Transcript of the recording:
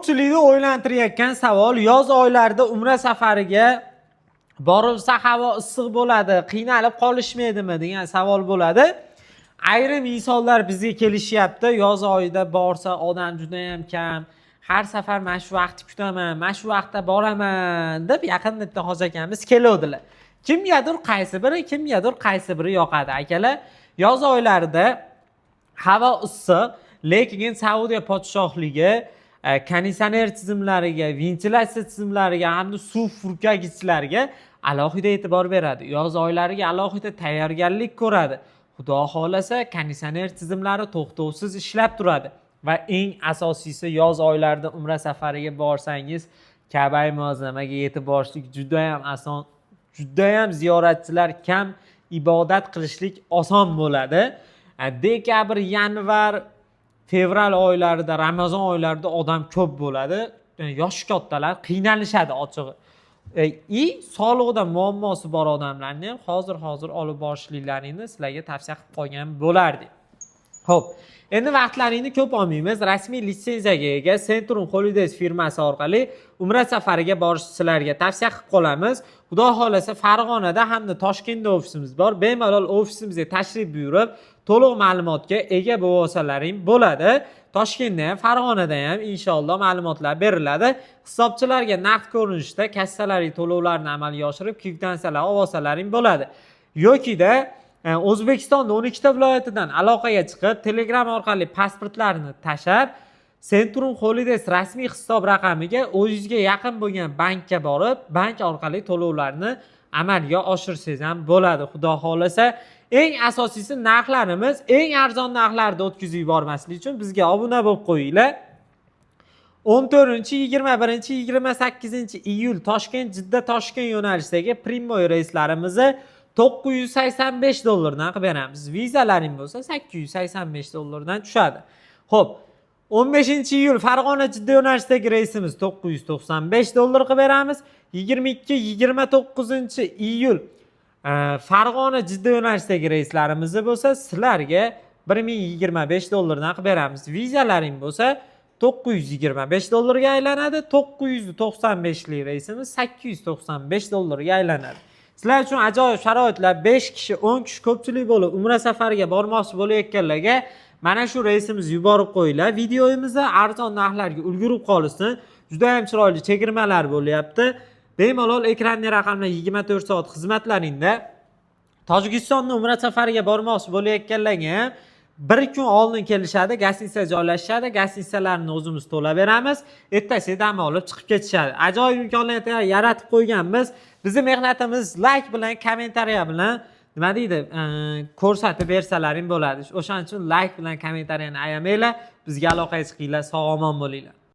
Ko'pchilikni o'ylantirayotgan savol, yoz oylarida umra safariga borilsa havo issiq bo'ladi, qiynalib qolishmaydimi degan savol bo'ladi. Ayrim insonlar bizga kelishyapti, yoz oyida borsa odam juda ham kam. Har safar mana shu vaqtni kutaman, mana shu vaqtda boraman deb yaqinda bitta hoji akamiz keladilar. Kimgadir qaysi biri yoqadi. Akalar, yoz oylarida havo issiq, lekin Saudiya podshohligi konditsioner tizimlariga, ventilyatsiya tizimlariga hamda suv purkagichlariga alohida e'tibor beradi. Yoz oylariga alohida tayyorgarlik ko'radi. Xudo xolasa konditsioner tizimlari to'xtovsiz ishlab turadi va eng asosiysi yoz oylarida umra safariga borsangiz Ka'ba muazzamaga yetib borishlik juda ham oson, juda ham ziyoratchilar kam, ibodat qilishlik oson bo'ladi. Dekabr, yanvar, fevral oylarida, Ramazon oylarida odam ko'p bo'ladi. Yosh kattalar qiynalishadi ochig'i. Sog'lig'ida muammosi bor odamlarni ham hozir olib borishliklarini sizlarga tavsiya qilib qo'ygan bo'lardik. Xo'p, endi vaqtlaringni ko'p olmaymiz. Rasmiy litsenziyaga ega Centrum Holidays firmasi orqali umra safariga borishingizlarga tavsiya qilib qolamiz. Xudo xolasa Farg'onada hamda Toshkentda ofisimiz bor. Bemalol ofisimizga tashrif buyurib, to'liq ma'lumotga ega bo'lsalaring bo'ladi. Toshkentda ham, Farg'onada ham inshaalloh ma'lumotlar beriladi. Hisobchilarga naqd ko'rinishda kassalaring to'lovlarni amalga oshirib, kvitansiyalar olsalaring bo'ladi. Yoki-da O'zbekistonning 12 ta viloyatidan aloqaga chiqib, Telegram orqali pasportlarni tashab, Centrum Holidays rasmiy hisob raqamiga o'zingizga yaqin bo'lgan bankka borib, bank orqali to'lovlarni amalga oshirsangiz ham bo'ladi. Xudo xolasa, eng asosiysi narxlarimiz eng arzon narxlarda o'tkazib yubormaslik uchun bizga obuna bo'lib qo'yinglar. 14, 21, 28 iyul Toshkent-Jidda Toshkent yo'nalishidagi Primoy reyslarimizni $985 dan qilib beramiz. Vizalaring bo'lsa $885 dan tushadi. Xo'p, 15 iyul Farg'ona-Jidda yo'nalishidagi reysimiz $995 qilib beramiz. 22-29 iyul Farg'ona-Jidda yo'nalishidagi reyslarimiz bo'lsa sizlarga $1025 dan qilib beramiz. Vizalaring bo'lsa $925 ga aylanadi. 995 lik reysimiz $895 ga aylanadi. Sizlar uchun ajoyib sharoitlar, 5 kishi, 10 kishi ko'pchilik bo'lib umra safariga bormoqchi bo'layotganlarga mana shu reysimizni yuborib qo'yinglar. Videoyimizni arzon narxlarga ulgurib qolsin. Juda ham chiroyli chegirmalar bo'lyapti. Bemalol ekranning raqamlar 24 soat xizmatlaringda. Tojikistonning umra safariga bormoqchi bo'layotganlarga ham bir kun oldin kelishadi, gastitsa joylashadi, gastitsalarni o'zimiz to'lab beramiz. Ertasiga dam olib chiqib ketishadi. Ajoyib imkoniyatlar yaratib qo'yganmiz. Bizning mehnatimiz like bilan, kommentariya bilan nima deydi, ko'rsatib bersalaring bo'ladi. O'shaning uchun like bilan kommentariyani ayamanglar. Bizga aloqaga chiqinglar. Sog' omon bo'linglar.